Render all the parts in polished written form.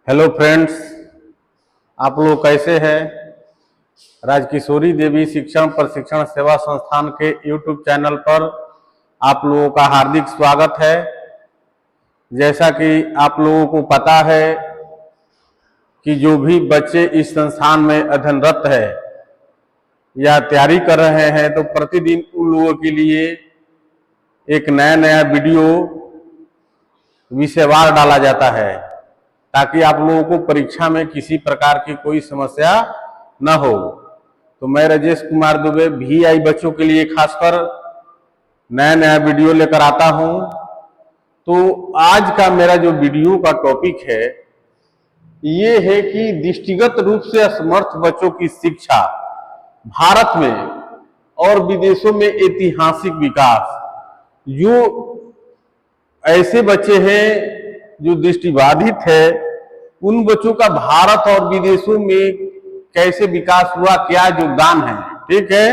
Hello friends, आप लोग कैसे हैं। राजकिशोरी देवी शिक्षण प्रशिक्षण सेवा संस्थान के यूट्यूब चैनल पर आप लोगों का हार्दिक स्वागत है। जैसा कि आप लोगों को पता है कि जो भी बच्चे इस संस्थान में अध्ययनरत है या तैयारी कर रहे हैं, तो प्रतिदिन उन लोगों के लिए एक नया नया वीडियो विषयवार डाला जाता है ताकि आप लोगों को परीक्षा में किसी प्रकार की कोई समस्या न हो। तो मैं राजेश कुमार दुबे VI बच्चों के लिए खासकर नया नया वीडियो लेकर आता हूं। तो आज का मेरा जो वीडियो का टॉपिक है ये है कि दृष्टिगत रूप से असमर्थ बच्चों की शिक्षा भारत में और विदेशों में ऐतिहासिक विकास। जो ऐसे बच्चे हैं जो दृष्टिबाधित है, उन बच्चों का भारत और विदेशों में कैसे विकास हुआ, क्या योगदान है। ठीक है,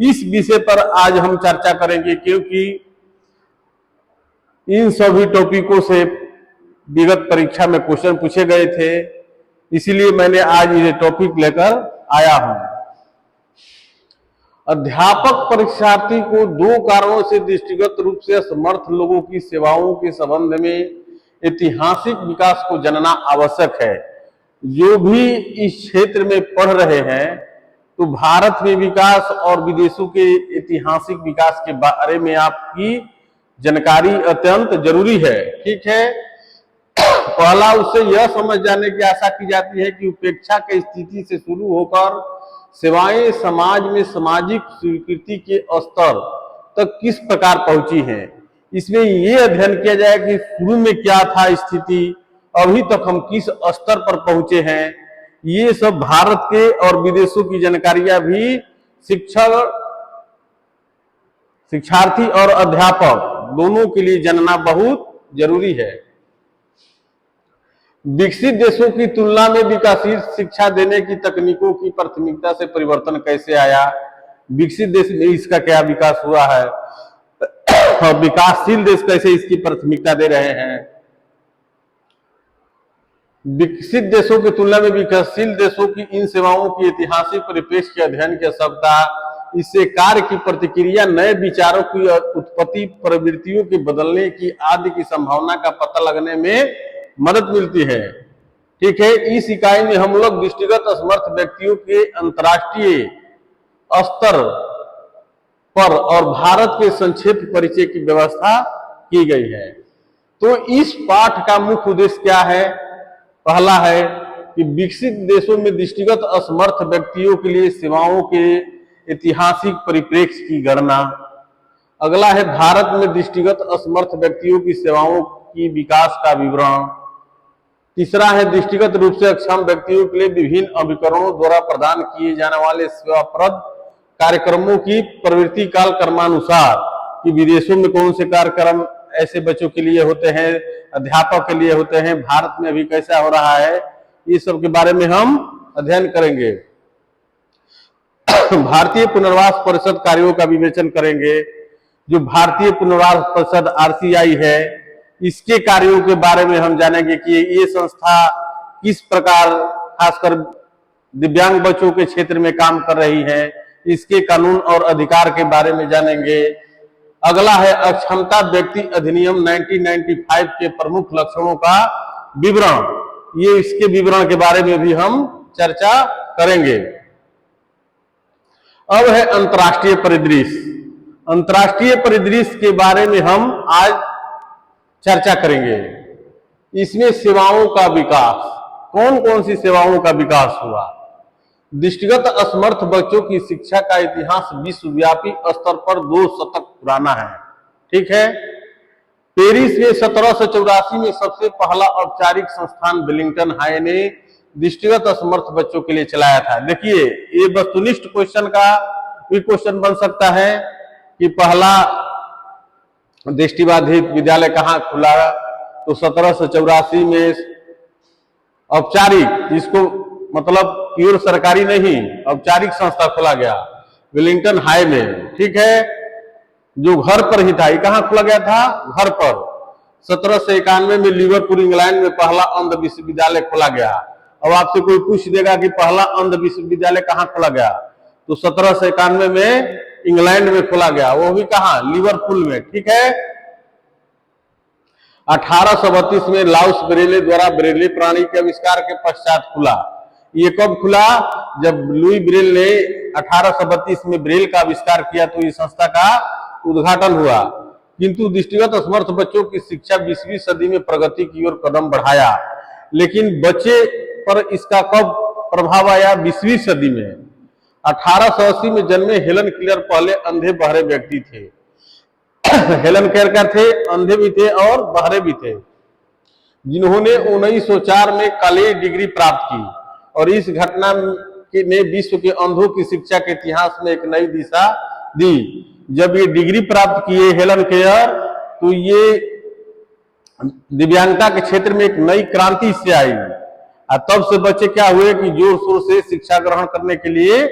इस विषय पर आज हम चर्चा करेंगे, क्योंकि इन सभी टॉपिकों से विगत परीक्षा में क्वेश्चन पूछे गए थे, इसीलिए मैंने आज ये टॉपिक लेकर आया हूं। अध्यापक परीक्षार्थी को दो कारणों से दृष्टिगत रूप से असमर्थ लोगों की सेवाओं के संबंध में ऐतिहासिक विकास को जानना आवश्यक है। जो भी इस क्षेत्र में पढ़ रहे हैं, तो भारत में विकास और विदेशों के ऐतिहासिक विकास के बारे में आपकी जानकारी अत्यंत जरूरी है। ठीक है, पहला उससे यह समझ जाने की आशा की जाती है कि उपेक्षा की स्थिति से शुरू होकर सेवाएं समाज में सामाजिक स्वीकृति के स्तर तक किस प्रकार पहुंची हैं। इसमें यह अध्ययन किया जाए कि शुरू में क्या था स्थिति, अभी तक हम किस स्तर पर पहुंचे हैं। ये सब भारत के और विदेशों की जानकारियां भी शिक्षार्थी और अध्यापक दोनों के लिए जानना बहुत जरूरी है। विकसित देशों की तुलना में विकासशील शिक्षा देने की तकनीकों की प्राथमिकता से परिवर्तन कैसे आया, विकसित देश में इसका क्या विकास हुआ है और विकासशील देश कैसे इसकी प्राथमिकता दे रहे हैं। विकसित देशों की तुलना में विकासशील देशों की इन सेवाओं की ऐतिहासिक परिप्रेक्ष्य के अध्ययन की आवश्यकता, इससे कार्य की प्रतिक्रिया, नए विचारों की उत्पत्ति, प्रवृत्तियों के बदलने की आदि की संभावना का पता लगने में मदद मिलती है। ठीक है, इस इकाई में हम लोग दृष्टिगत असमर्थ व्यक्तियों के अंतर्राष्ट्रीय स्तर पर और भारत के संक्षिप्त परिचय की व्यवस्था की गई है। तो इस पाठ का मुख्य उद्देश्य क्या है। पहला है कि विकसित देशों में दृष्टिगत असमर्थ व्यक्तियों के लिए सेवाओं के ऐतिहासिक परिप्रेक्ष्य की गणना। अगला है भारत में दृष्टिगत असमर्थ व्यक्तियों की सेवाओं की विकास का विवरण। तीसरा है दृष्टिगत रूप से अक्षम व्यक्तियों के लिए विभिन्न अभिकरणों द्वारा प्रदान किए जाने वाले सेवाप्रद कार्यक्रमों की प्रवृत्ति काल क्रमानुसार, कि विदेशों में कौन से कार्यक्रम ऐसे बच्चों के लिए होते हैं, अध्यापक के लिए होते हैं, भारत में अभी कैसा हो रहा है, ये सब के बारे में हम अध्ययन करेंगे। भारतीय पुनर्वास परिषद कार्यों का विवेचन करेंगे। जो भारतीय पुनर्वास परिषद RCI है, इसके कार्यों के बारे में हम जानेंगे कि ये संस्था किस प्रकार खासकर दिव्यांग बच्चों के क्षेत्र में काम कर रही है, इसके कानून और अधिकार के बारे में जानेंगे। अगला है अक्षमता व्यक्ति अधिनियम 1995 के प्रमुख लक्षणों का विवरण। ये इसके विवरण के बारे में भी हम चर्चा करेंगे। अब है अंतर्राष्ट्रीय परिदृश्य। अंतर्राष्ट्रीय परिदृश्य के बारे में हम आज चर्चा करेंगे। इसमें सेवाओं का विकास, कौन कौन सी सेवाओं का विकास हुआ। दृष्टिगत असमर्थ बच्चों की शिक्षा का इतिहास विश्वव्यापी स्तर पर 2 शतक पुराना है। ठीक है, पेरिस में 1784 में सबसे पहला औपचारिक संस्थान वेलिंगटन हाई ने दृष्टिगत असमर्थ बच्चों के लिए चलाया था। देखिए, ये वस्तुनिष्ठ क्वेश्चन का भी क्वेश्चन बन सकता है कि पहला दृष्टिबाधित विद्यालय कहाँ खुला, तो 1784 में औपचारिक, जिसको मतलब प्योर सरकारी नहीं, औपचारिक संस्था खोला गया वेलिंगटन हाई में। ठीक है, जो घर पर ही था। ये कहाँ खोला गया था, घर पर। 1791 में लिवरपूल इंग्लैंड में पहला अंध विश्वविद्यालय खोला गया। अब आपसे कोई पूछ देगा कि पहला अंध विश्वविद्यालय कहाँ खोला गया, तो 1791 में इंग्लैंड में खोला गया, वो भी कहाँ, लिवरपूल में। ठीक है। 1832 में लाउस ब्रेले द्वारा ब्रेले प्राणी के आविष्कार के पश्चात खुला। ये कब खुला, जब लुई ब्रेल ने 1832 में ब्रेल का आविष्कार किया तो इस संस्था का उद्घाटन हुआ। किंतु दृष्टिगत असमर्थ बच्चों की शिक्षा 20वीं सदी में प्रगति की ओर कदम बढ़ाया। लेकिन बच्चे पर इसका कब प्रभाव आया, 20वीं सदी में। 1880 में जन्मे हेलन क्लेयर पहले अंधे बहरे व्यक्ति थे। हेलन क्लेयर क्या थे, अंधे भी थे और बहरे भी थे, जिन्होंने 1904 में कॉलेज डिग्री प्राप्त की, और इस घटना ने विश्व के अंधों की शिक्षा के इतिहास में एक नई दिशा दी। जब ये डिग्री प्राप्त किए हेलन क्लेयर, तो ये दिव्यांगता के क्षेत्र में एक नई क्रांति से आई, और तब से बच्चे क्या हुए कि जोर शोर से शिक्षा ग्रहण करने के लिए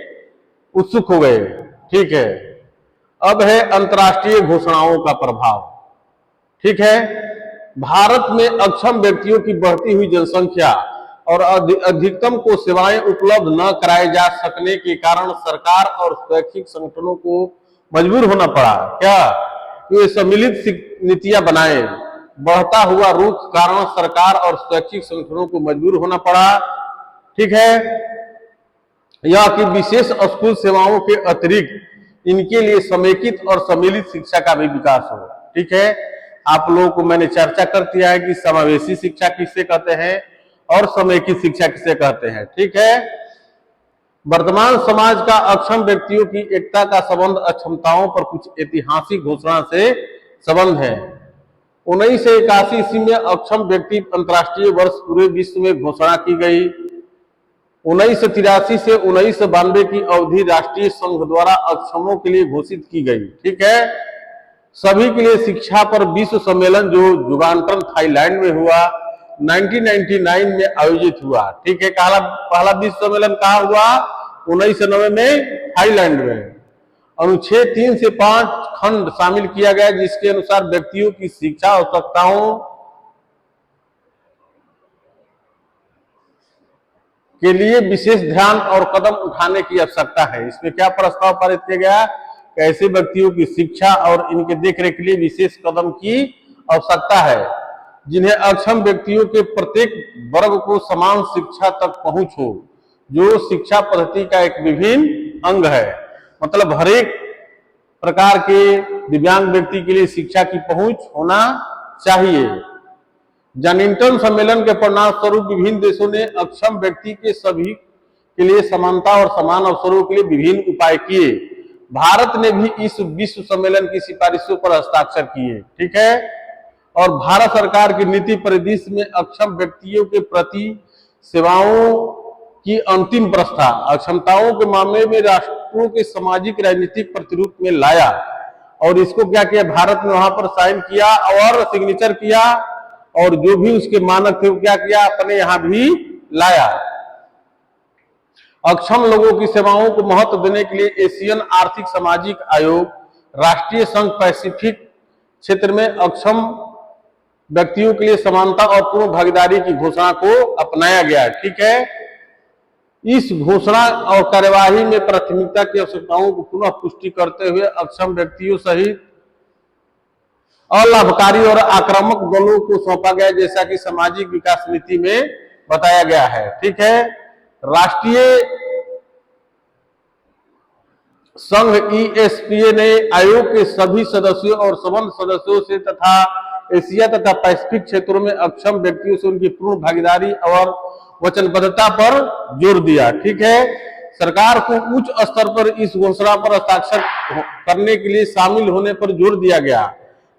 उत्सुक हो गए। ठीक है। अब है अंतर्राष्ट्रीय घोषणाओं का प्रभाव। ठीक है। भारत में अक्षम व्यक्तियों की बढ़ती हुई जनसंख्या और अधिकतम को सेवाएं उपलब्ध न कराए जा सकने के कारण सरकार और शैक्षिक संगठनों को मजबूर होना पड़ा, क्या, कि वे सम्मिलित नीतियां बनाए। बढ़ता हुआ रूप कारण सरकार और शैक्षिक संगठनों को मजबूर होना पड़ा। ठीक है। यह कि विशेष स्कूल सेवाओं के अतिरिक्त इनके लिए समेकित और सम्मिलित शिक्षा का भी विकास हो। ठीक है। आप लोगों को मैंने चर्चा कर दिया है कि समावेशी शिक्षा किसे कहते हैं और समेकित शिक्षा किसे कहते हैं। ठीक है। वर्तमान समाज का अक्षम व्यक्तियों की एकता का संबंध अक्षमताओं पर कुछ ऐतिहासिक घोषणा से संबंध है। 1981 ईस्वी में अक्षम व्यक्ति अंतर्राष्ट्रीय वर्ष पूरे विश्व में घोषणा की गई। 1983 से 1992 की अवधि राष्ट्रीय संघ द्वारा अक्षमों के लिए घोषित की गई। ठीक है। सभी के लिए शिक्षा पर विश्व सम्मेलन जो जुगांटन थाईलैंड में हुआ, 1999 में आयोजित हुआ। ठीक है। पहला विश्व सम्मेलन कहाँ हुआ, 1990 में थाईलैंड में। अनुच्छेद 3 से 5 खंड शामिल किया गया, जिसके अनुसार व्यक्तियों की शिक्षा आवश्यकताओं के लिए विशेष ध्यान और कदम उठाने की आवश्यकता है। इसमें क्या प्रस्ताव पारित किया गया, ऐसे व्यक्तियों की शिक्षा और इनके देखरेख के लिए विशेष कदम की आवश्यकता है, जिन्हें अक्षम व्यक्तियों के प्रत्येक वर्ग को समान शिक्षा तक पहुंच हो, जो शिक्षा पद्धति का एक विभिन्न अंग है। मतलब हर एक प्रकार के दिव्यांग व्यक्ति के लिए शिक्षा की पहुंच होना चाहिए। जनिंगटन सम्मेलन के परिणाम स्वरूप विभिन्न देशों ने अक्षम व्यक्ति के सभी के लिए समानता और समान अवसरों के लिए विभिन्न उपाय किए। भारत ने भी इस विश्व सम्मेलन की सिफारिशों पर हस्ताक्षर किए। ठीक है। और भारत सरकार की नीति परिदृश्य में अक्षम व्यक्तियों के प्रति सेवाओं की अंतिम प्रस्था अक्षमताओं के मामले में राष्ट्रों के सामाजिक राजनीतिक प्रतिरूप में लाया, और इसको क्या किया, भारत ने वहां पर साइन किया और सिग्नेचर किया, और जो भी उसके मानक थे वो क्या किया, अपने यहां भी लाया। अक्षम लोगों की सेवाओं को महत्व देने के लिए एशियन आर्थिक सामाजिक आयोग, राष्ट्रीय संघ पैसिफिक क्षेत्र में अक्षम व्यक्तियों के लिए समानता और पूर्ण भागीदारी की घोषणा को अपनाया गया। ठीक है। इस घोषणा और कार्यवाही में प्राथमिकता की आवश्यकताओं को पुनः पुष्टि करते हुए अक्षम व्यक्तियों सहित अलाभकारी और आक्रामक दलों को सौंपा गया, जैसा कि सामाजिक विकास नीति में बताया गया है। ठीक है। राष्ट्रीय संघ ESPA ने आयोग के सभी सदस्यों और संबद्ध सदस्यों से तथा एशिया तथा पैसिफिक क्षेत्रों में अक्षम व्यक्तियों से उनकी पूर्ण भागीदारी और वचनबद्धता पर जोर दिया। ठीक है। सरकार को उच्च स्तर पर इस घोषणा पर हस्ताक्षर करने के लिए शामिल होने पर जोर दिया गया।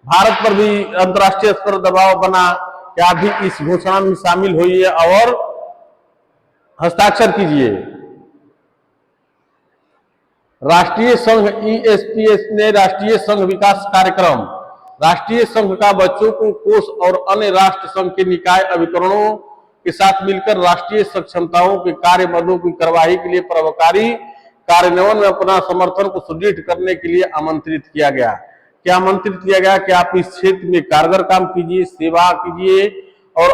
भारत पर भी अंतर्राष्ट्रीय स्तर दबाव बना कि आप भी इस घोषणा में शामिल होइए और हस्ताक्षर कीजिए। राष्ट्रीय संघ ESPA ने राष्ट्रीय संघ विकास कार्यक्रम, राष्ट्रीय संघ का बच्चों को कोष और अन्य राष्ट्र संघ के निकाय अभिकरणों के साथ मिलकर राष्ट्रीय सक्षमताओं के कार्य मदों की कार्यवाही के लिए प्रभावकारी कार्यान्वयन में अपना समर्थन को सुदृढ़ करने के लिए आमंत्रित किया गया। क्या आमंत्रित किया गया कि आप इस क्षेत्र में कारगर काम कीजिए, सेवा कीजिए और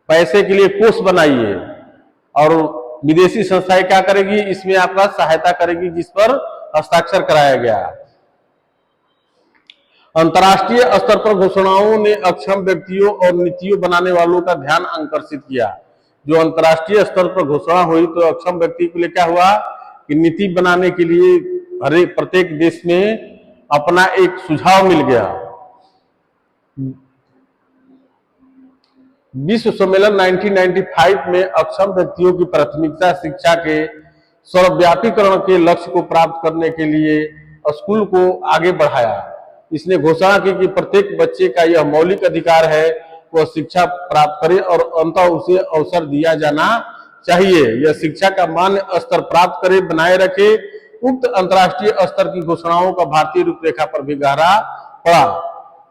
पैसे के लिए कोष बनाइए, और विदेशी संस्थाएं क्या करेगी, इसमें आपका सहायता करेगी, जिस पर हस्ताक्षर कराया गया। अंतर्राष्ट्रीय स्तर पर घोषणाओं ने अक्षम व्यक्तियों और नीतियों बनाने वालों का ध्यान आकर्षित किया। जो अंतर्राष्ट्रीय स्तर पर घोषणा हुई तो अक्षम व्यक्ति के लिए क्या हुआ कि नीति बनाने के लिए हर एक प्रत्येक देश में अपना एक सुझाव मिल गया। विश्व सम्मेलन 1995 में अक्षम व्यक्तियों की प्राथमिकता शिक्षा के सर्वव्यापीकरण के लक्ष्य को प्राप्त करने के लिए स्कूल को आगे बढ़ाया। इसने घोषणा की कि प्रत्येक बच्चे का यह मौलिक अधिकार है वह शिक्षा प्राप्त करे और अंततः उसे अवसर दिया जाना चाहिए। यह शिक्षा का मान्य स्तर प्राप्त करे, बनाए रखे। उक्त अंतर्राष्ट्रीय स्तर की घोषणाओं का भारतीय रूपरेखा पर भी गहरा पड़ा।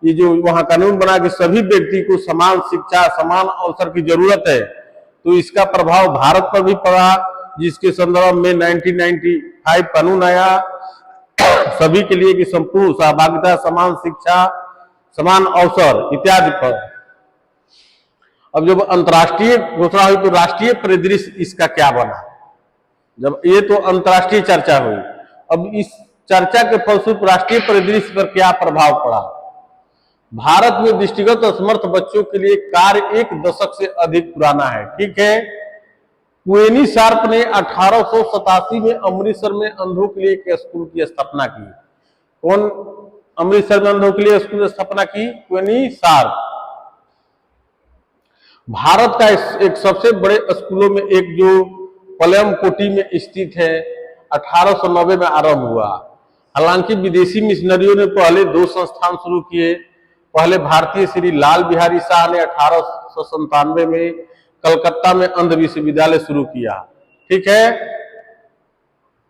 ये जो वहां कानून बना कि सभी व्यक्ति को समान शिक्षा, समान अवसर की जरूरत है, तो इसका प्रभाव भारत पर भी पड़ा, जिसके संदर्भ में 1995 कानून आया सभी के लिए कि संपूर्ण सहभागिता, समान शिक्षा, समान अवसर इत्यादि पर। अब जब अंतर्राष्ट्रीय घोषणा हुई तो राष्ट्रीय परिदृश्य इसका क्या बना। जब ये तो अंतर्राष्ट्रीय चर्चा हुई, अब इस चर्चा के फलस्वरूप राष्ट्रीय परिदृश्य पर क्या प्रभाव पड़ा। भारत में दृष्टिगत असमर्थ बच्चों के लिए कार्य 1 दशक से अधिक पुराना है, ठीक है। क्वेनी शार्प ने 1887 में अमृतसर में अंधों के लिए एक स्कूल की स्थापना की। कौन अमृतसर में अंधों के लिए स्कूल की स्थापना की? क्वेनी शार्प। भारत का एक सबसे बड़े स्कूलों में एक जो पलयम कोटी में स्थित है, 1890 में आरंभ हुआ। हालांकि विदेशी मिशनरियों ने पहले 2 संस्थान शुरू किए। पहले भारतीय श्री लाल बिहारी शाह ने 1897 में कलकत्ता में अंध विश्वविद्यालय शुरू किया, ठीक है।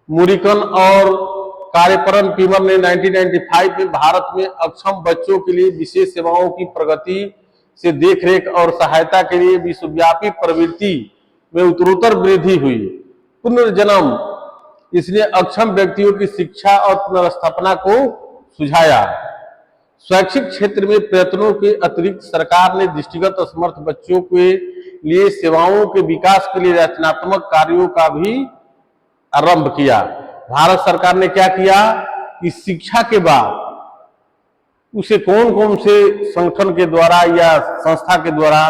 मुरिकन और कार्यपरन पीमर ने 1995 में भारत में अक्षम बच्चों के लिए विशेष सेवाओं की प्रगति से देखरेख और सहायता के लिए विश्वव्यापी प्रवृत्ति में उत्तरोत्तर वृद्धि हुई। पुनर्जन्म, इसने अक्षम व्यक्तियों की शिक्षा और पुनर्स्थापना को सुझाया। शैक्षिक क्षेत्र में प्रयत्नों के अतिरिक्त सरकार ने दृष्टिगत असमर्थ बच्चों के लिए सेवाओं के विकास के लिए रचनात्मक कार्यों का भी आरंभ किया। भारत सरकार ने क्या किया कि शिक्षा के बाद उसे कौन कौन से संगठन के द्वारा या संस्था के द्वारा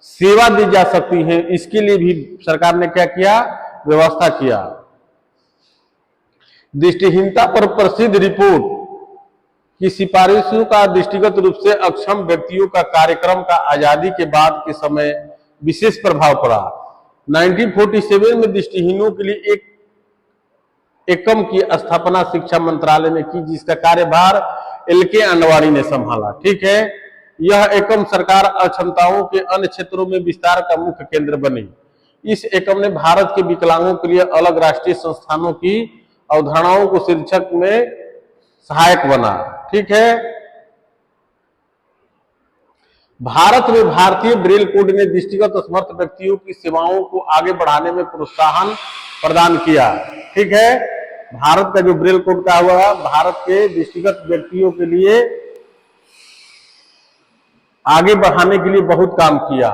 सेवा दी जा सकती है, इसके लिए भी सरकार ने क्या किया, व्यवस्था किया। दृष्टिहीनता पर प्रसिद्ध रिपोर्ट की सिफारिशों का दृष्टिगत रूप से अक्षम व्यक्तियों का कार्यक्रम का आजादी के बाद के समय विशेष प्रभाव पड़ा। 1947 में दृष्टिहीनों के लिए एक एकम की स्थापना शिक्षा मंत्रालय ने की, जिसका कार्यभार LK आडवाणी ने संभाला, ठीक है। यह एकम सरकार अक्षमताओं के अन्य क्षेत्रों में विस्तार का मुख्य केंद्र बनी। इस एकम ने भारत के विकलांगों के लिए अलग राष्ट्रीय संस्थानों की अवधारणाओं को शीर्षक में सहायक बना, ठीक है। भारत में भारतीय ब्रेल कोड ने दृष्टिगत असमर्थ व्यक्तियों की सेवाओं को आगे बढ़ाने में प्रोत्साहन प्रदान किया, ठीक है। भारत का जो ब्रेल कोड का हुआ, भारत के दृष्टिगत व्यक्तियों के लिए आगे बढ़ाने के लिए बहुत काम किया।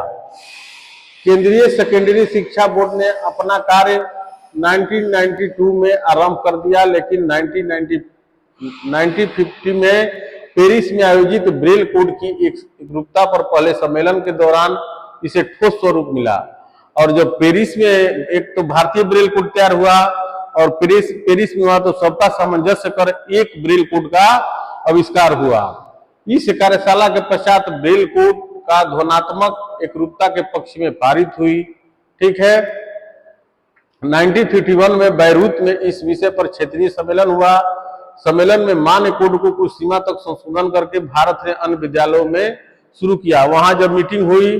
केंद्रीय सेकेंडरी शिक्षा बोर्ड ने अपना कार्य 1992 में आरंभ कर दिया, लेकिन 1950 में पेरिस में आयोजित ब्रेल कोड की एकरूपता पर पहले सम्मेलन के दौरान इसे ठोस स्वरूप मिला। और जब पेरिस में एक तो भारतीय ब्रेल कोड तैयार हुआ और पेरिस में हुआ तो सबका सामंजस्य कर एक ब्रेल कोड का आविष्कार हुआ। इस कार्यशाला के पश्चात ब्रेल कोड का ध्वन्यात्मक एकरूपता के पक्ष में पारित हुई, ठीक है। 1951 में बैरूत में इस विषय पर क्षेत्रीय सम्मेलन हुआ। सम्मेलन में मान्य कोड को कुछ सीमा तक संशोधन करके भारत ने अन्य विद्यालयों में शुरू किया। वहां जब मीटिंग हुई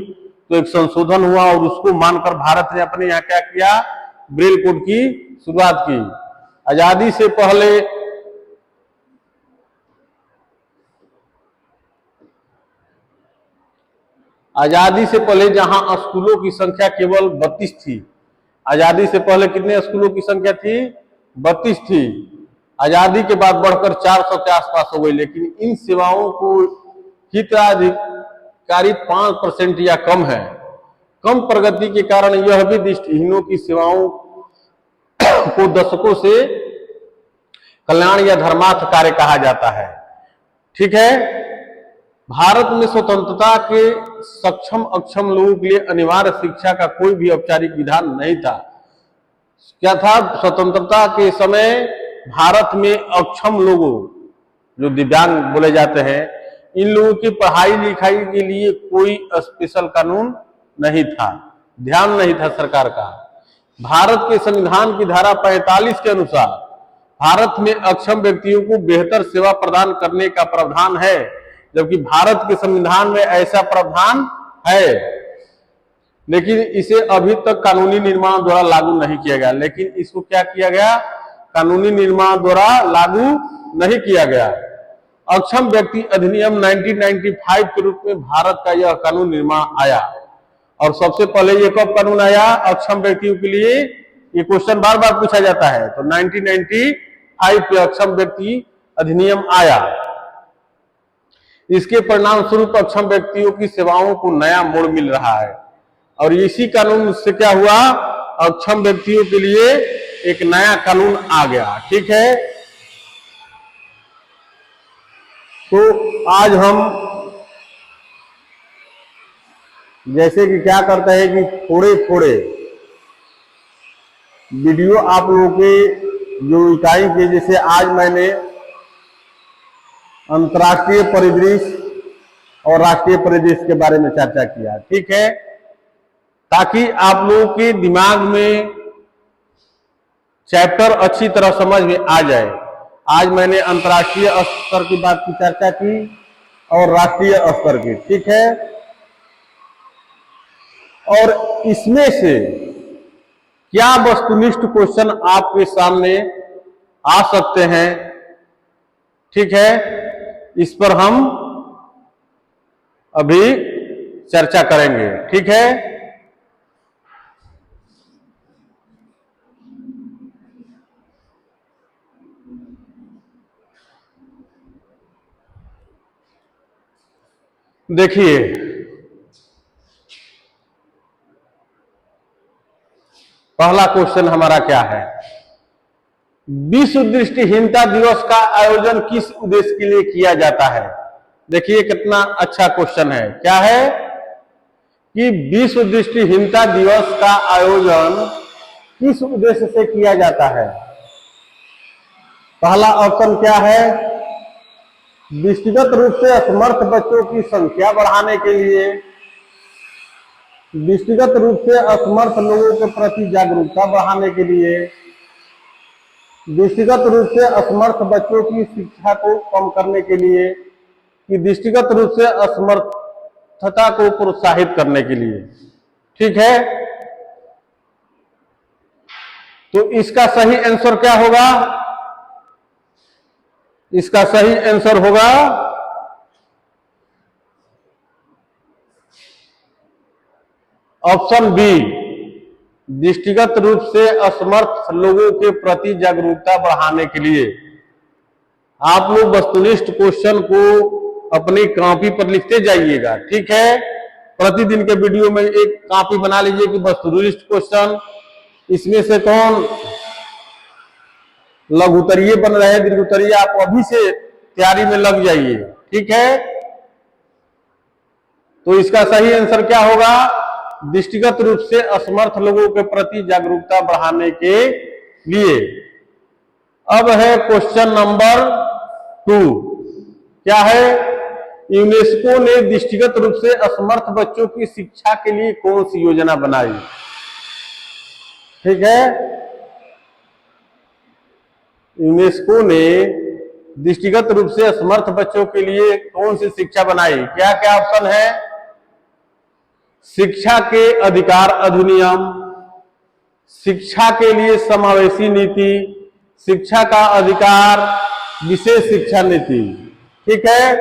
तो एक संशोधन हुआ और उसको मानकर भारत ने अपने यहाँ क्या किया, ब्रेल कोड की शुरुआत की। आजादी से पहले जहां स्कूलों की संख्या केवल 32 थी। आजादी से पहले कितने स्कूलों की संख्या थी? 32 थी। आजादी के बाद बढ़कर 400 के आसपास हो गई, लेकिन इन सेवाओं को हिताधिकारी 5% या कम है। कम प्रगति के कारण यह भी दृष्टिहीनों की सेवाओं को दशकों से कल्याण या धर्मार्थ कार्य कहा जाता है। ठीक है, भारत में स्वतंत्रता के सक्षम अक्षम लोगों के लिए अनिवार्य शिक्षा का कोई भी औपचारिक विधान नहीं था। क्या था? स्वतंत्रता के समय भारत में अक्षम लोगों, जो दिव्यांग बोले जाते हैं, इन लोगों की पढ़ाई लिखाई के लिए कोई स्पेशल कानून नहीं था, ध्यान नहीं था सरकार का। भारत के संविधान की धारा 45 के अनुसार भारत में अक्षम व्यक्तियों को बेहतर सेवा प्रदान करने का प्रावधान है, जबकि भारत के संविधान में ऐसा प्रावधान है, लेकिन इसे अभी तक कानूनी निर्माण द्वारा लागू नहीं किया गया। लेकिन इसको क्या किया गया? कानूनी निर्माण द्वारा लागू नहीं किया गया। अक्षम व्यक्ति अधिनियम 1995 के रूप में भारत का यह कानून निर्माण आया। और सबसे पहले ये कब कानून आया अक्षम व्यक्तियों के लिए? ये क्वेश्चन बार बार पूछा जाता है। तो 1995 पे अक्षम व्यक्ति अधिनियम आया। इसके परिणाम स्वरूप अक्षम व्यक्तियों की सेवाओं को नया मोड़ मिल रहा है, और इसी कानून से क्या हुआ? अक्षम व्यक्तियों के लिए एक नया कानून आ गया। ठीक है, तो आज हम जैसे कि क्या करते हैं कि थोड़े थोड़े वीडियो आप लोगों के जो इकाई के, जैसे आज मैंने अंतर्राष्ट्रीय परिदृश्य और राष्ट्रीय परिदृश्य के बारे में चर्चा किया। ठीक है, ताकि आप लोगों के दिमाग में चैप्टर अच्छी तरह समझ में आ जाए। आज मैंने अंतर्राष्ट्रीय स्तर की बात की चर्चा की और राष्ट्रीय स्तर की। ठीक है, और इसमें से क्या वस्तुनिष्ठ क्वेश्चन आपके सामने आ सकते हैं, ठीक है, इस पर हम अभी चर्चा करेंगे। ठीक है, देखिए पहला क्वेश्चन हमारा क्या है? विश्व दृष्टिहीनता दिवस का आयोजन किस उद्देश्य के लिए किया जाता है? देखिए कितना अच्छा क्वेश्चन है। क्या है कि विश्व दृष्टिहीनता दिवस का आयोजन किस उद्देश्य से किया जाता है? पहला ऑप्शन क्या है? दृष्टिगत रूप से असमर्थ बच्चों की संख्या बढ़ाने के लिए, दृष्टिगत रूप से असमर्थ लोगों के प्रति जागरूकता बढ़ाने के लिए, दृष्टिगत रूप से असमर्थ बच्चों की शिक्षा को कम करने के लिए, कि दृष्टिगत रूप से असमर्थता को प्रोत्साहित करने के लिए। ठीक है, तो इसका सही आंसर क्या होगा? इसका सही आंसर होगा ऑप्शन बी, दृष्टिगत रूप से असमर्थ लोगों के प्रति जागरूकता बढ़ाने के लिए। आप लोग वस्तुनिष्ठ क्वेश्चन को अपनी कॉपी पर लिखते जाइएगा। ठीक है, प्रतिदिन के वीडियो में एक कॉपी बना लीजिए कि वस्तुनिष्ठ क्वेश्चन, इसमें से कौन लघुत्तरीय बन रहे हैं, दीर्घोत्तरीय, आप अभी से तैयारी में लग जाइए। ठीक है, तो इसका सही आंसर क्या होगा? दृष्टिगत रूप से असमर्थ लोगों के प्रति जागरूकता बढ़ाने के लिए। अब है क्वेश्चन नंबर 2। क्या है? यूनेस्को ने दृष्टिगत रूप से असमर्थ बच्चों की शिक्षा के लिए कौन सी योजना बनाई? ठीक है, यूनेस्को ने दृष्टिगत रूप से असमर्थ बच्चों के लिए कौन सी शिक्षा बनाई? क्या क्या ऑप्शन है? शिक्षा के अधिकार अधिनियम, शिक्षा के लिए समावेशी नीति, शिक्षा का अधिकार, विशेष शिक्षा नीति। ठीक है,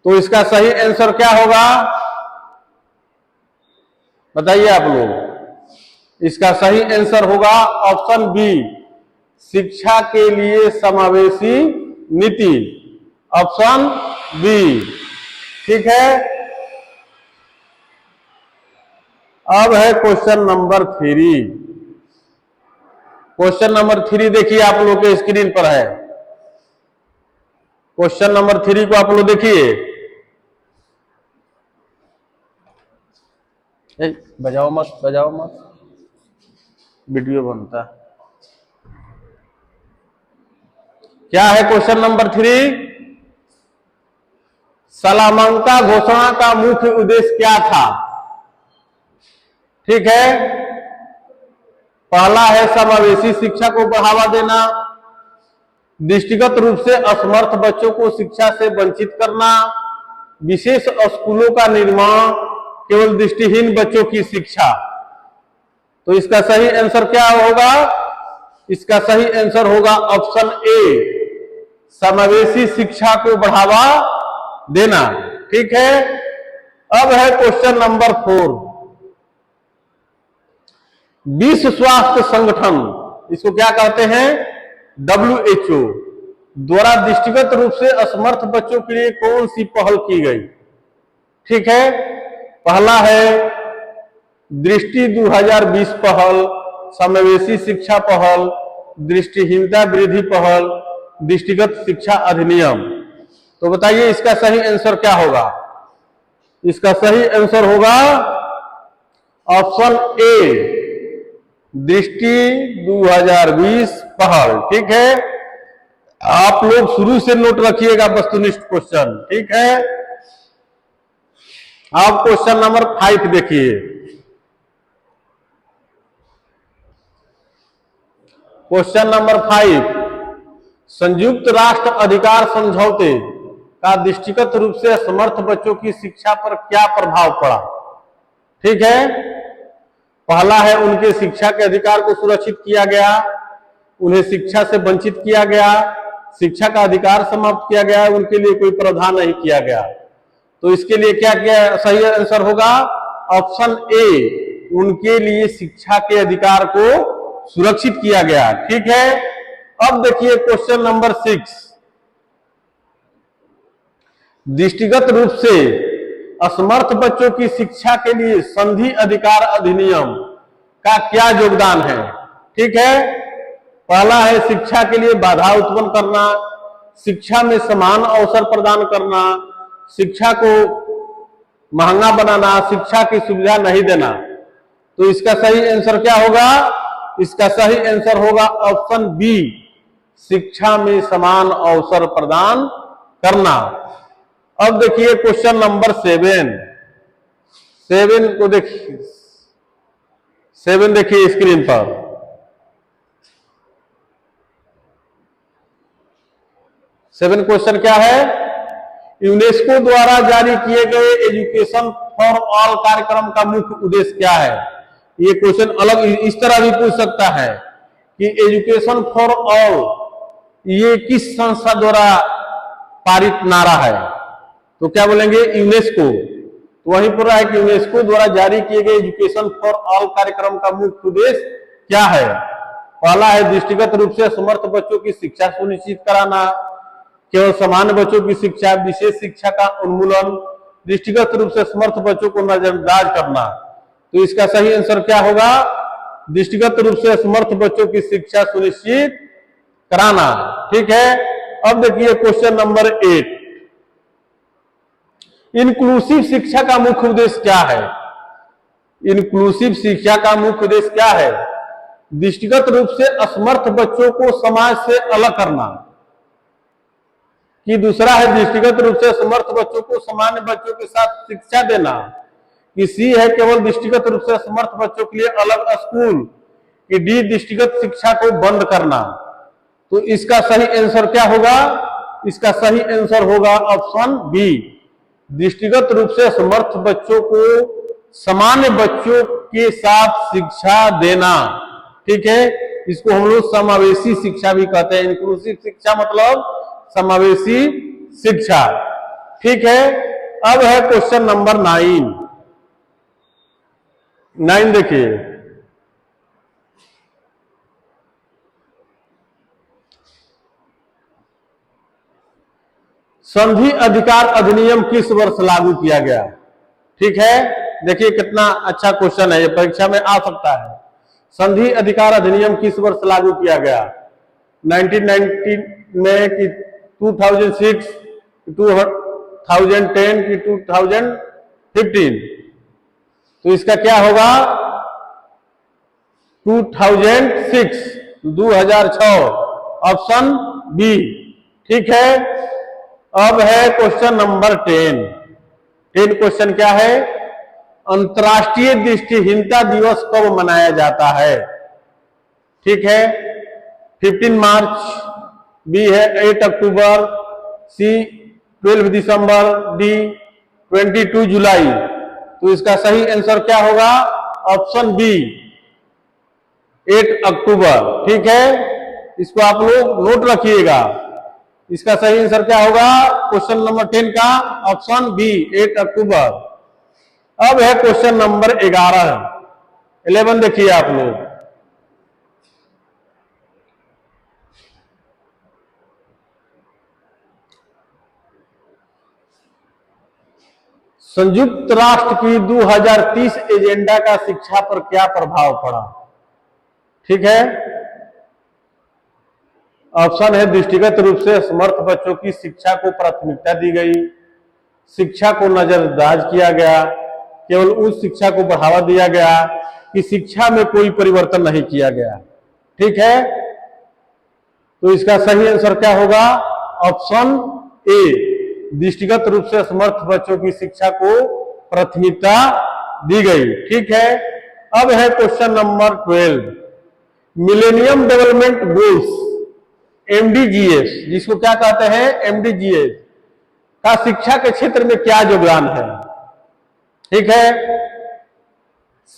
तो इसका सही आंसर क्या होगा? बताइए आप लोग। इसका सही आंसर होगा ऑप्शन बी, शिक्षा के लिए समावेशी नीति, ऑप्शन बी। ठीक है, अब है क्वेश्चन नंबर 3। क्वेश्चन नंबर 3 देखिए आप लोग के स्क्रीन पर है। क्वेश्चन नंबर 3 को आप लोग देखिए। बजाओ मत, बजाओ मत, वीडियो बनता है। क्या है क्वेश्चन नंबर 3? salamanca घोषणा का मुख्य उद्देश्य क्या था? ठीक है, पहला है समावेशी शिक्षा को बढ़ावा देना, दृष्टिगत रूप से असमर्थ बच्चों को शिक्षा से वंचित करना, विशेष स्कूलों का निर्माण, केवल दृष्टिहीन बच्चों की शिक्षा। तो इसका सही आंसर क्या होगा? इसका सही आंसर होगा ऑप्शन ए, समावेशी शिक्षा को बढ़ावा देना। ठीक है, अब है क्वेश्चन नंबर 4। विश्व स्वास्थ्य संगठन, इसको क्या कहते हैं? WHO द्वारा दृष्टिगत रूप से असमर्थ बच्चों के लिए कौन सी पहल की गई? ठीक है, पहला है दृष्टि 2020 पहल, समावेशी शिक्षा पहल, दृष्टिहीनता वृद्धि पहल, दृष्टिगत शिक्षा अधिनियम। तो बताइए इसका सही आंसर क्या होगा? इसका सही आंसर होगा ऑप्शन ए, दृष्टि 2020 पहल। ठीक है, आप लोग शुरू से नोट रखिएगा वस्तुनिष्ठ क्वेश्चन। ठीक है, आप क्वेश्चन नंबर 5 देखिए। क्वेश्चन नंबर 5, संयुक्त राष्ट्र अधिकार समझौते का दृष्टिगत रूप से असमर्थ बच्चों की शिक्षा पर क्या प्रभाव पड़ा? ठीक है, पहला है उनके शिक्षा के अधिकार को सुरक्षित किया गया, उन्हें शिक्षा से वंचित किया गया, शिक्षा का अधिकार समाप्त किया गया, उनके लिए कोई प्रावधान नहीं किया गया। तो इसके लिए क्या क्या सही आंसर होगा? ऑप्शन ए, उनके लिए शिक्षा के अधिकार को सुरक्षित किया गया। ठीक है, अब देखिए क्वेश्चन नंबर 6, दृष्टिगत रूप से असमर्थ बच्चों की शिक्षा के लिए संधि अधिकार अधिनियम का क्या योगदान है? ठीक है, पहला है शिक्षा के लिए बाधा उत्पन्न करना, शिक्षा में समान अवसर प्रदान करना, शिक्षा को महंगा बनाना, शिक्षा की सुविधा नहीं देना। तो इसका सही आंसर क्या होगा? इसका सही आंसर होगा ऑप्शन बी, शिक्षा में समान अवसर प्रदान करना। अब देखिए क्वेश्चन नंबर 7 को देखिए, 7 देखिए स्क्रीन पर। सेवन क्वेश्चन क्या है? यूनेस्को द्वारा जारी किए गए एजुकेशन फॉर ऑल कार्यक्रम का मुख्य उद्देश्य क्या है? ये क्वेश्चन अलग इस तरह भी पूछ सकता है कि एजुकेशन फॉर ऑल ये किस संस्था द्वारा पारित नारा है? तो क्या बोलेंगे? यूनेस्को। तो वहीं पर है कि यूनेस्को द्वारा जारी किए गए एजुकेशन फॉर ऑल कार्यक्रम का मुख्य उद्देश्य क्या है? पहला है दृष्टिगत रूप से असमर्थ बच्चों की शिक्षा सुनिश्चित कराना, केवल सामान्य बच्चों की शिक्षा, विशेष शिक्षा का उन्मूलन, दृष्टिगत रूप से असमर्थ बच्चों को नजरअंदाज करना। तो इसका सही आंसर क्या होगा? दृष्टिगत रूप से असमर्थ बच्चों की शिक्षा सुनिश्चित कराना। ठीक है, अब देखिए क्वेश्चन नंबर 8, इंक्लूसिव शिक्षा का मुख्य उद्देश्य क्या है? इंक्लूसिव शिक्षा का मुख्य उद्देश्य क्या है? दृष्टिगत रूप से असमर्थ बच्चों को समाज से अलग करना, कि दूसरा है दृष्टिगत रूप से असमर्थ बच्चों को सामान्य बच्चों के साथ शिक्षा देना, कि सी है केवल दृष्टिगत रूप से असमर्थ बच्चों के लिए अलग स्कूल, कि डी दृष्टिगत शिक्षा को बंद करना। तो इसका सही आंसर क्या होगा? इसका सही आंसर होगा ऑप्शन बी, दृष्टिगत रूप से असमर्थ बच्चों को सामान्य बच्चों के साथ शिक्षा देना। ठीक है, इसको हम लोग समावेशी शिक्षा भी कहते हैं। इंक्लूसिव शिक्षा मतलब समावेशी शिक्षा। ठीक है, अब है क्वेश्चन नंबर 9 देखिए। संधि अधिकार अधिनियम किस वर्ष लागू किया गया? ठीक है, देखिए कितना अच्छा क्वेश्चन है, ये परीक्षा में आ सकता है। संधि अधिकार अधिनियम किस वर्ष लागू किया गया? 1990 में कि 2006, 2010 की 2015? तो इसका क्या होगा? 2006, 2006, ऑप्शन बी। ठीक है, अब है क्वेश्चन नंबर 10। क्वेश्चन क्या है? अंतर्राष्ट्रीय दृष्टिहीनता दिवस कब मनाया जाता है? ठीक है, 15 मार्च, बी है 8 अक्टूबर, सी 12 दिसंबर, डी 22 जुलाई। तो इसका सही आंसर क्या होगा? ऑप्शन बी, 8 अक्टूबर। ठीक है, इसको आप लोग नोट रखिएगा। इसका सही आंसर क्या होगा क्वेश्चन नंबर 10 का? ऑप्शन बी, 8 अक्टूबर। अब है क्वेश्चन नंबर 11 देखिए आप लोग। संयुक्त राष्ट्र की 2030 एजेंडा का शिक्षा पर क्या प्रभाव पड़ा? ठीक है, ऑप्शन है दृष्टिगत रूप से असमर्थ बच्चों की शिक्षा को प्राथमिकता दी गई, शिक्षा को नजरअंदाज किया गया, केवल उस शिक्षा को बढ़ावा दिया गया कि शिक्षा में कोई परिवर्तन नहीं किया गया। ठीक है, तो इसका सही आंसर क्या होगा? ऑप्शन ए, दृष्टिगत रूप से असमर्थ बच्चों की शिक्षा को प्राथमिकता दी गई। ठीक है, अब है question number 12। Millennium development goals, MDGs, जिसको क्या कहते हैं? एमडीजीएस का शिक्षा के क्षेत्र में क्या योगदान है? ठीक है,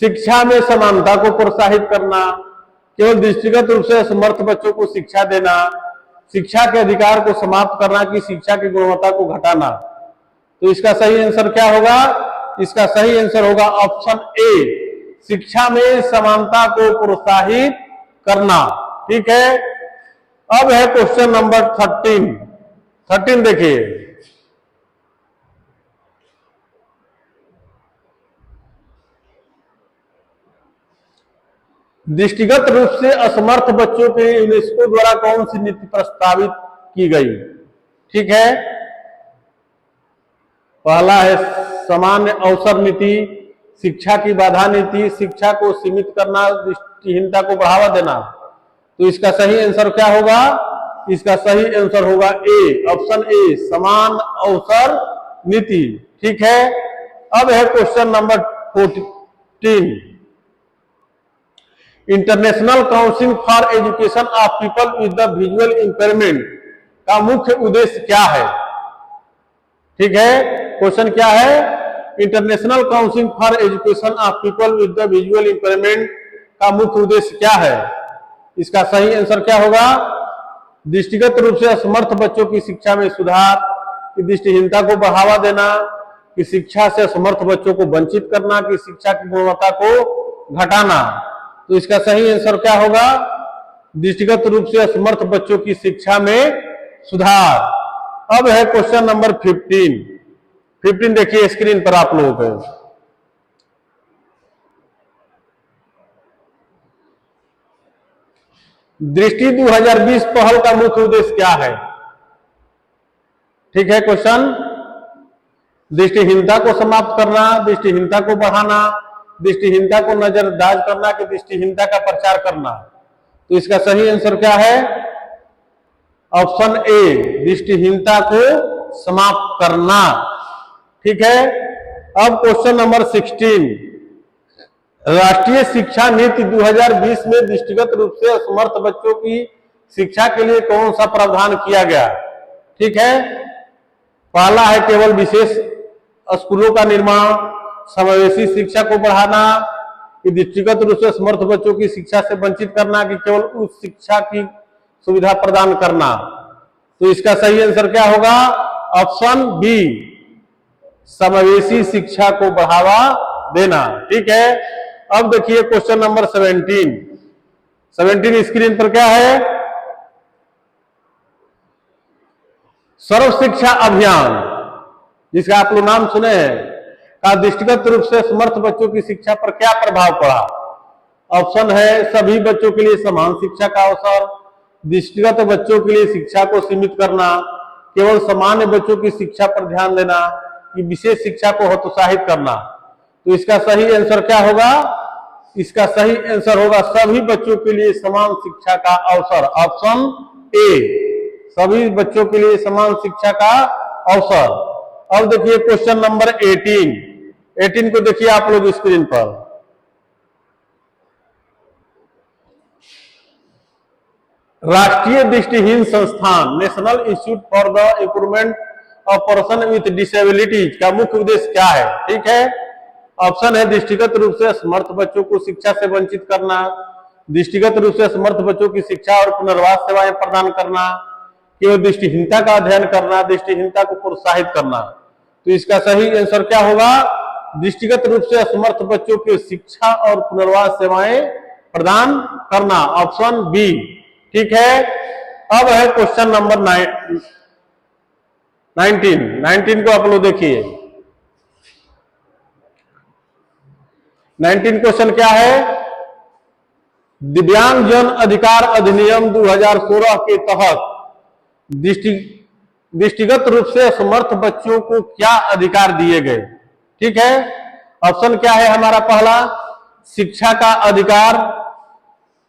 शिक्षा में समानता को प्रोत्साहित करना, केवल दृष्टिगत रूप से असमर्थ बच्चों को शिक्षा देना, शिक्षा के अधिकार को समाप्त करना कि शिक्षा की गुणवत्ता को घटाना। तो इसका सही आंसर क्या होगा? इसका सही आंसर होगा ऑप्शन ए, शिक्षा में समानता को प्रोत्साहित करना। ठीक है, अब है क्वेश्चन नंबर 13 देखिए। दृष्टिगत रूप से असमर्थ बच्चों के लिए यूनेस्को द्वारा कौन सी नीति प्रस्तावित की गई? ठीक है, पहला है सामान्य अवसर नीति, शिक्षा की बाधा नीति, शिक्षा को सीमित करना, दृष्टिहीनता को बढ़ावा देना। तो इसका सही आंसर क्या होगा? इसका सही आंसर होगा ए, ऑप्शन ए, समान अवसर नीति। ठीक है, अब है question number 14। International council for education of people with the visual impairment का मुख्य उद्देश्य क्या है? ठीक है, क्वेश्चन क्या है? International council for education of people with the visual impairment का मुख्य उद्देश्य क्या है? इसका सही आंसर क्या होगा? दृष्टिगत रूप से असमर्थ बच्चों की शिक्षा में सुधार, कि दृष्टिहीनता को बढ़ावा देना, कि शिक्षा से असमर्थ बच्चों को वंचित करना, कि शिक्षा की गुणवत्ता को घटाना। तो इसका सही आंसर क्या होगा? दृष्टिगत रूप से असमर्थ बच्चों की शिक्षा में सुधार। अब है क्वेश्चन नंबर 15 देखिए स्क्रीन पर आप लोगों को। दृष्टि 2020 पहल का मुख्य उद्देश्य क्या है? ठीक है, क्वेश्चन, दृष्टिहीनता को समाप्त करना, दृष्टिहीनता को बढ़ाना, दृष्टिहीनता को नजरअंदाज करना, कि दृष्टिहीनता का प्रचार करना। तो इसका सही आंसर क्या है? ऑप्शन ए, दृष्टिहीनता को समाप्त करना। ठीक है, अब क्वेश्चन नंबर 16। राष्ट्रीय शिक्षा नीति 2020 में दृष्टिगत रूप से असमर्थ बच्चों की शिक्षा के लिए कौन सा प्रावधान किया गया? ठीक है, पहला है केवल विशेष स्कूलों का निर्माण, समावेशी शिक्षा को बढ़ाना, कि दृष्टिगत रूप से असमर्थ बच्चों की शिक्षा से वंचित करना, कि केवल उस शिक्षा की सुविधा प्रदान करना। तो इसका सही आंसर क्या होगा? ऑप्शन बी, समावेशी शिक्षा को बढ़ावा देना। ठीक है, अब देखिए क्वेश्चन नंबर 17 स्क्रीन पर क्या है? सर्व शिक्षा अभियान, जिसका आप लोग नाम सुने हैं, का दृष्टिगत रूप से समर्थ बच्चों की शिक्षा पर क्या प्रभाव पड़ा? ऑप्शन है सभी बच्चों के लिए समान शिक्षा का अवसर, दृष्टिगत बच्चों के लिए शिक्षा को सीमित करना, केवल सामान्य बच्चों की शिक्षा पर ध्यान देना, कि विशेष शिक्षा को हतोत्साहित करना। तो इसका सही आंसर क्या होगा? इसका सही आंसर होगा सभी बच्चों के लिए समान शिक्षा का अवसर, ऑप्शन ए, सभी बच्चों के लिए समान शिक्षा का अवसर। अब देखिए क्वेश्चन नंबर 18 को देखिए आप लोग स्क्रीन पर। राष्ट्रीय दृष्टिहीन संस्थान national institute for the improvement of person with disabilities का मुख्य उद्देश्य क्या है? ठीक है, ऑप्शन है दृष्टिगत रूप से असमर्थ बच्चों को शिक्षा से वंचित करना, दृष्टिगत रूप से असमर्थ बच्चों की शिक्षा और पुनर्वास सेवाएं प्रदान करना, केवल दृष्टिहीनता का अध्ययन करना, दृष्टिहीनता को प्रोत्साहित करना। तो इसका सही आंसर क्या होगा? दृष्टिगत रूप से असमर्थ बच्चों की शिक्षा और पुनर्वास सेवाएं प्रदान करना, ऑप्शन बी। ठीक है, अब है क्वेश्चन नंबर 19 को आप लोग देखिए। 19 क्वेश्चन क्या है? दिव्यांगजन अधिकार अधिनियम 2016 के तहत दृष्टिगत रूप से असमर्थ बच्चों को क्या अधिकार दिए गए? ठीक है, ऑप्शन क्या है हमारा? पहला शिक्षा का अधिकार,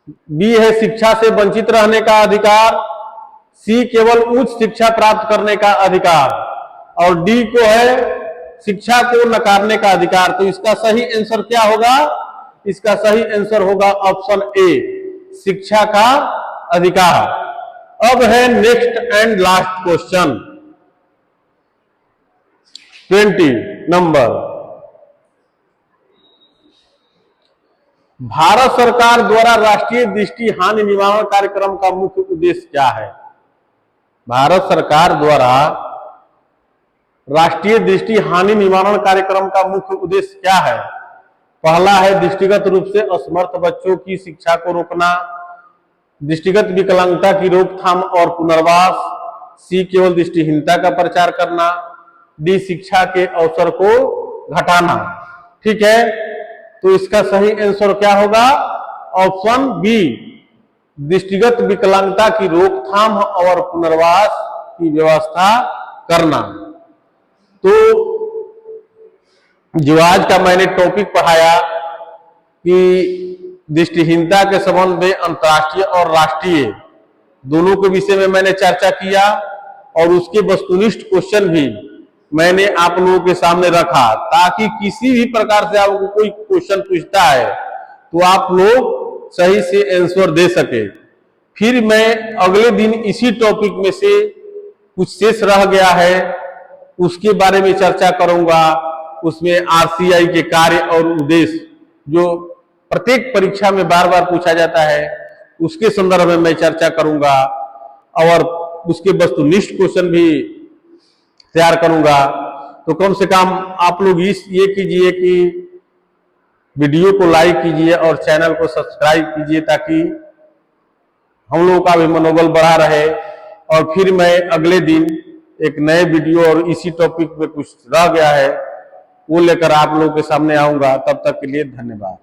बी है शिक्षा से वंचित रहने का अधिकार, सी केवल उच्च शिक्षा प्राप्त करने का अधिकार, और डी को है शिक्षा को नकारने का अधिकार। तो इसका सही आंसर क्या होगा? इसका सही आंसर होगा ऑप्शन ए, शिक्षा का अधिकार। अब है next and last question 20 number. Bharat सरकार द्वारा राष्ट्रीय दृष्टि हानि निवारण कार्यक्रम का मुख्य उद्देश्य क्या है? भारत सरकार द्वारा राष्ट्रीय दृष्टि हानि निवारण कार्यक्रम का मुख्य उद्देश्य क्या है? पहला है दृष्टिगत रूप से असमर्थ बच्चों की शिक्षा को रोकना, दृष्टिगत विकलांगता की रोकथाम और पुनर्वास, सी केवल दृष्टिहीनता का प्रचार करना, डी शिक्षा के अवसर को घटाना। ठीक है, तो इसका सही आंसर क्या होगा? ऑप्शन बी, दृष्टिगत विकलांगता की रोकथाम और पुनर्वास की व्यवस्था करना। तो जो आज का मैंने टॉपिक पढ़ाया कि दृष्टिहीनता के संबंध में अंतर्राष्ट्रीय और राष्ट्रीय दोनों के विषय में मैंने चर्चा किया, और उसके वस्तुनिष्ठ क्वेश्चन भी मैंने आप लोगों के सामने रखा, ताकि किसी भी प्रकार से आपको कोई क्वेश्चन पूछता है तो आप लोग सही से आंसर दे सके। फिर मैं अगले दिन इसी टॉपिक में से कुछ शेष रह गया है उसके बारे में चर्चा करूंगा। उसमें आरसीआई के कार्य और उद्देश्य जो प्रत्येक परीक्षा में बार बार पूछा जाता है, उसके संदर्भ में मैं चर्चा करूंगा, और उसके वस्तुनिष्ठ क्वेश्चन भी तैयार करूंगा। तो कम से कम आप लोग ये कीजिए कि वीडियो को लाइक कीजिए और चैनल को सब्सक्राइब कीजिए, ताकि हम लोगों का भी मनोबल बढ़ा रहे। और फिर मैं अगले दिन एक नए वीडियो और इसी टॉपिक पे कुछ रह गया है वो लेकर आप लोगों के सामने आऊंगा। तब तक के लिए धन्यवाद।